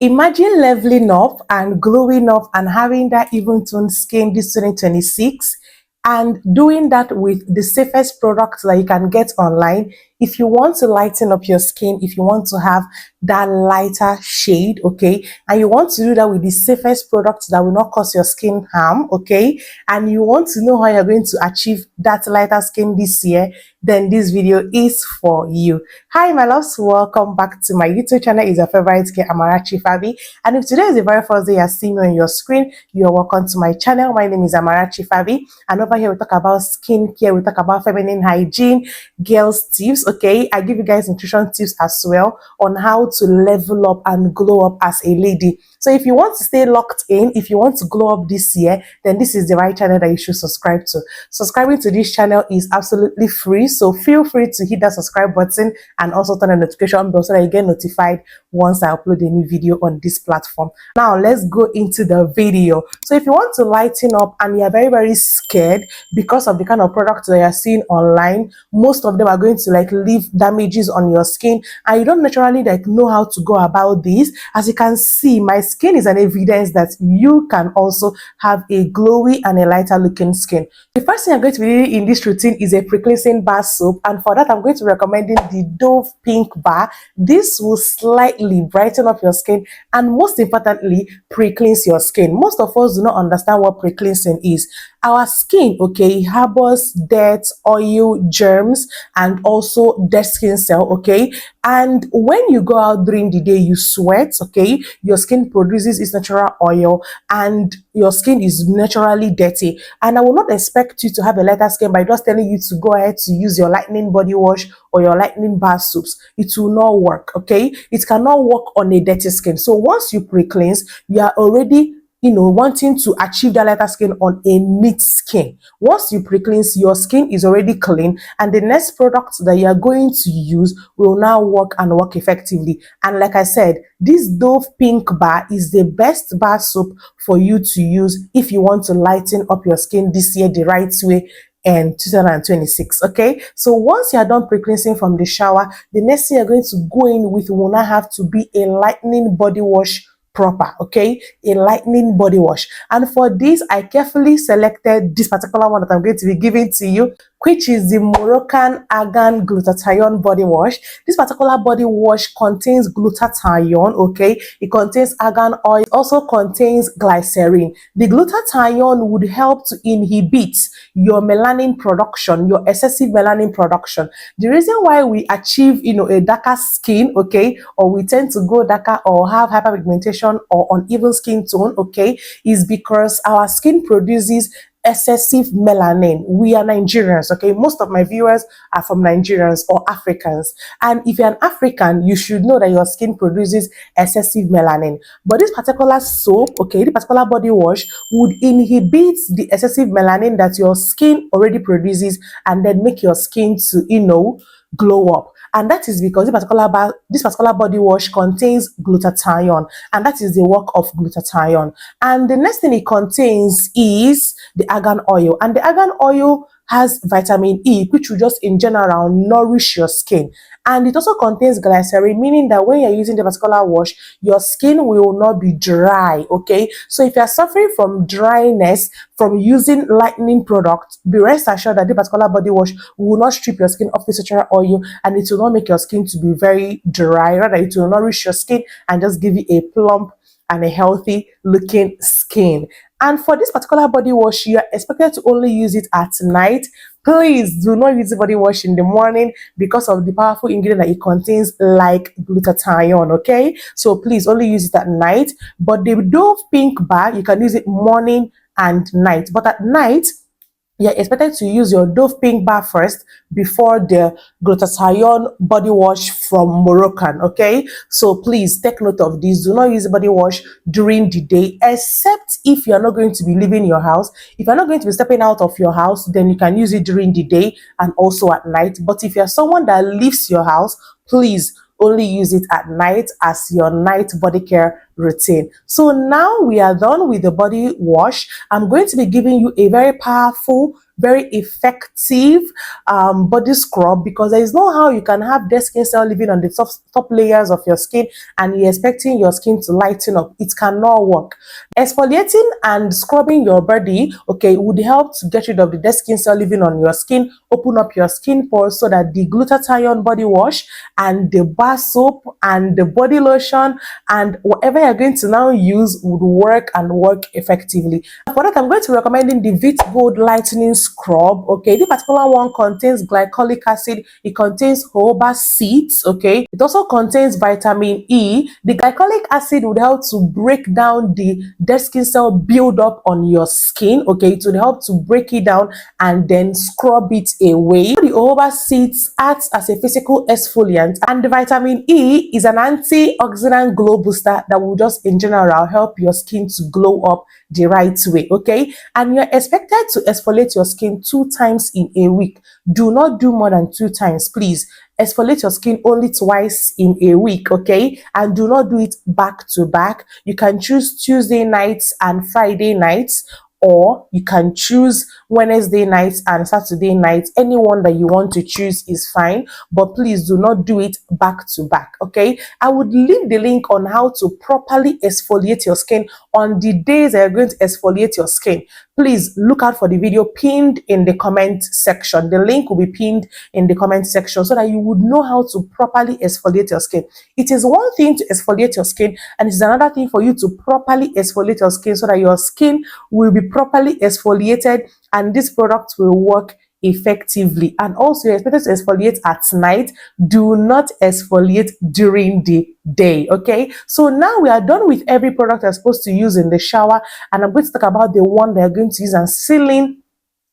Imagine leveling up and glowing up and having that even toned skin this 2026 and doing that with the safest products that you can get online. If you want to lighten up your skin, if you want to have that lighter shade, okay, and you want to do that with the safest products that will not cause your skin harm, okay, and you want to know how you're going to achieve that lighter skin this year, then this video is for you. Hi my loves, welcome back to my YouTube channel. It's your favorite girl Amarachi Favy, and if today is the very first day you're seeing me on your screen, you're welcome to my channel. My name is Amarachi Favy, and over here we talk about skincare, we talk about feminine hygiene, girls tips, okay. I give you guys nutrition tips as well on how to level up and glow up as a lady. So if you want to stay locked in, if you want to glow up this year, then this is the right channel that you should subscribe to. Subscribing to this channel is absolutely free, so feel free to hit that subscribe button and also turn on the notification bell so that you get notified once I upload a new video on this platform. Now let's go into the video. So if you want to lighten up and you're very scared because of the kind of products that you're seeing online, most of them are going to like leave damages on your skin and you don't naturally like know how to go about this. As you can see, my skin is an evidence that you can also have a glowy and a lighter looking skin. The first thing I'm going to be doing in this routine is a pre-cleansing bar soap, and for that I'm going to be recommending the Dove Pink Bar. This will slightly brighten up your skin and most importantly pre-cleanse your skin. Most of us do not understand what pre-cleansing is. Our skin, okay, harbors dirt, oil, germs, and also dead skin cell, okay. And when you go out during the day, you sweat, okay, your skin produces its natural oil and your skin is naturally dirty. And I will not expect you to have a lighter skin by just telling you to go ahead to use your lightening body wash or your lightening bar soaps. It will not work, okay. It cannot work on a dirty skin. So once you pre-cleanse, you are already wanting to achieve that lighter skin on a neat skin. Once you pre-cleanse, your skin is already clean, and the next product that you are going to use will now work and work effectively. And like I said, this Dove Pink Bar is the best bar soap for you to use if you want to lighten up your skin this year the right way and 2026. Okay, so once you are done pre-cleansing from the shower, the next thing you're going to go in with will now have to be a lightening body wash proper, okay, a lightening body wash. And for this I carefully selected this particular one that I'm going to be giving to you, which is the Moroccan Argan Glutathione body wash. This particular body wash contains glutathione, okay, it contains argan oil, it also contains glycerin. The glutathione would help to inhibit your melanin production, your excessive melanin production. The reason why we achieve a darker skin, okay, or we tend to go darker or have hyperpigmentation or uneven skin tone, okay, is because our skin produces excessive melanin. We are Nigerians, okay, most of my viewers are from Nigerians or Africans, and if you're an African, you should know that your skin produces excessive melanin. But this particular soap, okay, this particular body wash would inhibit the excessive melanin that your skin already produces and then make your skin to glow up. And that is because this particular body wash contains glutathione, and that is the work of glutathione. And the next thing it contains is the argan oil, and the argan oil has vitamin E, which will just in general nourish your skin. And it also contains glycerin, meaning that when you're using the particular wash, your skin will not be dry, okay. So if you're suffering from dryness from using lightening products, be rest assured that the particular body wash will not strip your skin of the essential oil, and it will not make your skin to be very dry. Rather, it will nourish your skin and just give you a plump and a healthy looking skin. And for this particular body wash, you are expected to only use it at night. Please do not use the body wash in the morning because of the powerful ingredient that it contains, like glutathione, okay. So please only use it at night. But the Dove Pink Bar, you can use it morning and night, but at night you're expected to use your Dove Pink Bar first before the glutathione body wash from Moroccan, okay. So please take note of this. Do not use the body wash during the day, except if you're not going to be leaving your house. If you're not going to be stepping out of your house, then you can use it during the day and also at night. But if you're someone that leaves your house, please only use it at night as your night body care routine. So now we are done with the body wash. I'm going to be giving you a very powerful, very effective body scrub, because there is no how you can have dead skin cell living on the top layers of your skin and you're expecting your skin to lighten up. It cannot work. Exfoliating and scrubbing your body, okay, would help to get rid of the dead skin cell living on your skin, open up your skin pores, so that the glutathione body wash and the bar soap and the body lotion and whatever you're going to now use would work and work effectively. For that, I'm going to be recommending the Vit Gold Lightening Scrub. Okay, this particular one contains glycolic acid, it contains jojoba seeds. Okay, it also contains vitamin E. The glycolic acid would help to break down the dead skin cell build-up on your skin. Okay, it would help to break it down and then scrub it away. The jojoba seeds acts as a physical exfoliant, and the vitamin E is an antioxidant glow booster that will just in general help your skin to glow up the right way. Okay, and you're expected to exfoliate your skin 2 times in a week. Do not do more than 2 times, please. Exfoliate your skin only twice in a week, okay? And do not do it back to back. You can choose Tuesday nights and Friday nights, or you can choose Wednesday nights and Saturday nights. Any one that you want to choose is fine, but please do not do it back to back, okay? I would leave the link on how to properly exfoliate your skin on the days that you're going to exfoliate your skin. Please look out for the video pinned in the comment section. The link will be pinned in the comment section so that you would know how to properly exfoliate your skin. It is one thing to exfoliate your skin, and it's another thing for you to properly exfoliate your skin so that your skin will be properly exfoliated and this product will work effectively. And also, you're expected to exfoliate at night. Do not exfoliate during the day. Okay, so now we are done with every product you're supposed to use in the shower, and I'm going to talk about the one that you're going to use and sealing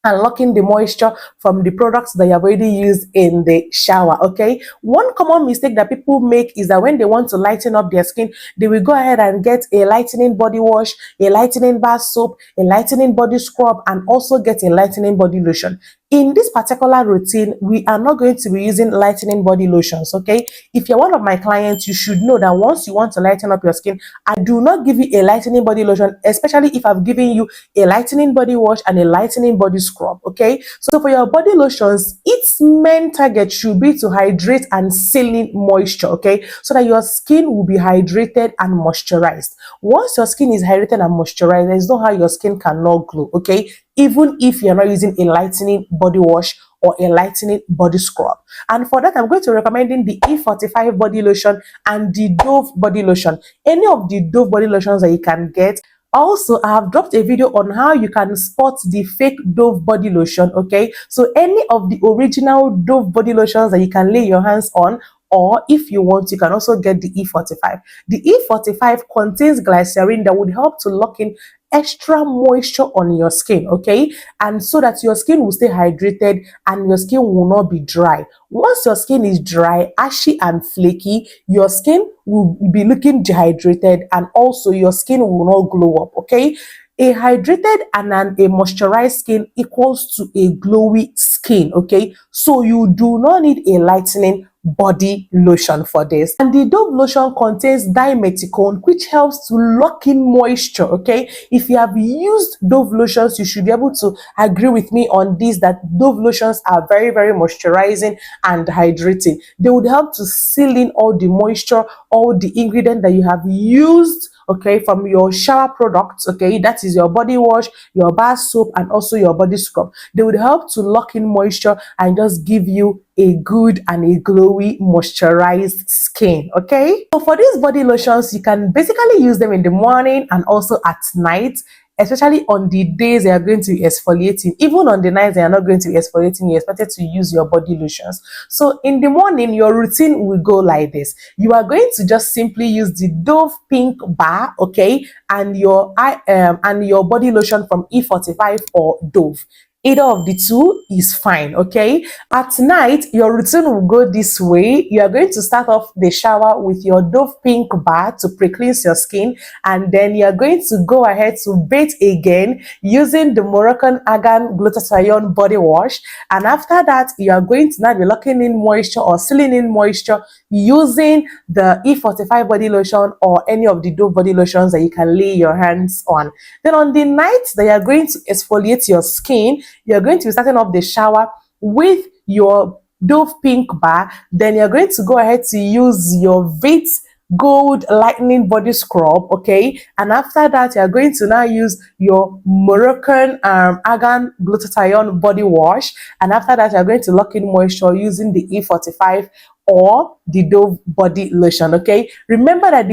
and locking the moisture from the products that you have already used in the shower. Okay, one common mistake that people make is that when they want to lighten up their skin, they will go ahead and get a lightening body wash, a lightening bar soap, a lightening body scrub, and also get a lightening body lotion. In this particular routine, we are not going to be using lightening body lotions. Okay, if you're one of my clients, you should know that once you want to lighten up your skin, I do not give you a lightening body lotion, especially if I've given you a lightening body wash and a lightening body scrub. Okay, so for your body lotions, its main target should be to hydrate and seal in moisture. Okay, so that your skin will be hydrated and moisturized. Once your skin is hydrated and moisturized, there's no how your skin cannot glow. Okay, even if you're not using a lightening body wash or a lightening body scrub. And for that, I'm going to recommending the E45 body lotion and the Dove body lotion. Any of the Dove body lotions that you can get. Also, I have dropped a video on how you can spot the fake Dove body lotion. Okay, so any of the original Dove body lotions that you can lay your hands on, or if you want, you can also get the E45. The E45 contains glycerin that would help to lock in extra moisture on your skin, okay, and so that your skin will stay hydrated and your skin will not be dry. Once your skin is dry, ashy and flaky, your skin will be looking dehydrated and also your skin will not glow up. Okay, a hydrated and a moisturized skin equals to a glowy skin. Okay, so you do not need a lightening body lotion for this. And the Dove lotion contains dimethicone, which helps to lock in moisture. Okay, if you have used Dove lotions, you should be able to agree with me on this, that Dove lotions are very, very moisturizing and hydrating. They would help to seal in all the moisture, all the ingredient that you have used, okay, from your shower products. Okay, that is your body wash, your bar soap, and also your body scrub. They would help to lock in moisture and just give you a good and a glowy moisturized skin. Okay, so for these body lotions, you can basically use them in the morning and also at night, especially on the days they are going to be exfoliating. Even on the nights they are not going to be exfoliating, you're expected to use your body lotions. So in the morning, your routine will go like this. You are going to just simply use the Dove pink bar, okay, and your body lotion from E45 or Dove. Either of the two is fine, okay? At night, your routine will go this way. You are going to start off the shower with your Dove Pink bar to pre-cleanse your skin, and then you are going to go ahead to bathe again using the Moroccan Argan Glutathione body wash. And after that, you are going to now be locking in moisture or sealing in moisture using the E45 body lotion or any of the Dove body lotions that you can lay your hands on. Then on the night that you are going to exfoliate your skin, you're going to be starting off the shower with your Dove Pink bar. Then you're going to go ahead to use your Vit Gold Lightening Body Scrub, okay? And after that, you're going to now use your Moroccan Argan Glutathione body wash. And after that, you're going to lock in moisture using the E45 or the Dove body lotion, okay? Remember that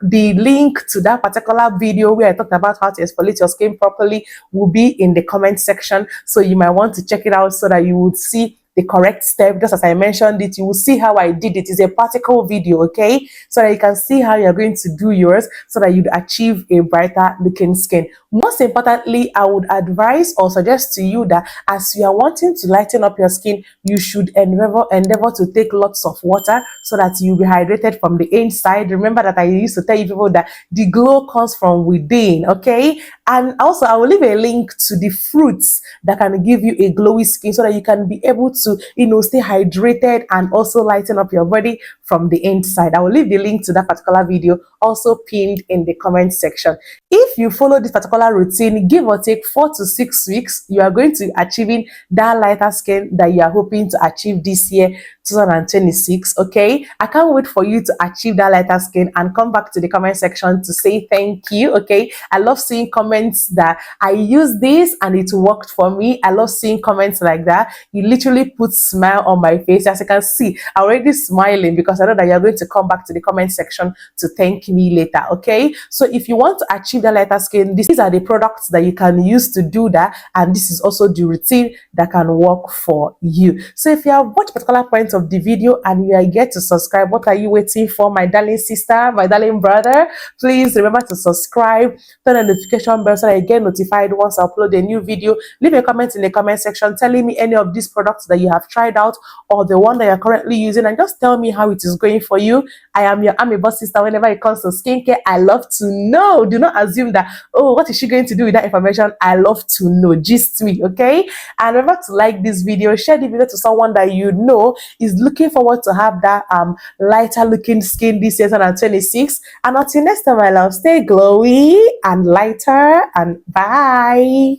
the link to that particular video where I talked about how to exfoliate your skin properly will be in the comment section. So you might want to check it out so that you would see the correct step. Just as I mentioned it, you will see how I did it. It's a practical video, okay? So that you can see how you're going to do yours so that you'd achieve a brighter looking skin. Most importantly, I would advise or suggest to you that as you are wanting to lighten up your skin, you should endeavor to take lots of water so that you'll be hydrated from the inside. Remember that I used to tell you people that the glow comes from within, okay? And also, I will leave a link to the fruits that can give you a glowy skin so that you can be able to, stay hydrated and also lighten up your body from the inside. I will leave the link to that particular video also pinned in the comment section. If you follow this particular routine, give or take 4 to 6 weeks, you are going to achieving that lighter skin that you are hoping to achieve this year, 2026, okay? I can't wait for you to achieve that lighter skin and come back to the comment section to say thank you, okay? I love seeing comments that I use this and it worked for me. I love seeing comments like that. You literally put smile on my face. As you can see, I'm already smiling because I know that you're going to come back to the comment section to thank me later, okay? So if you want to achieve the lighter skin, these are the products that you can use to do that, and this is also the routine that can work for you. So if you have watched particular points of the video and you are yet to subscribe, what are you waiting for, my darling sister, my darling brother? Please remember to subscribe, turn on the notification bell so that you get notified once I upload a new video. Leave a comment in the comment section telling me any of these products that you have tried out or the one that you're currently using, and just tell me how it is going for you. I am your Ami Boss sister. Whenever it comes to skincare, I love to know. Do not assume that, oh, what is she going to do with that information? I love to know. Gist me, okay? And remember to like this video, share the video to someone that you know is looking forward to have that lighter looking skin this year, 2026. And until next time, my love, stay glowy and lighter, and bye.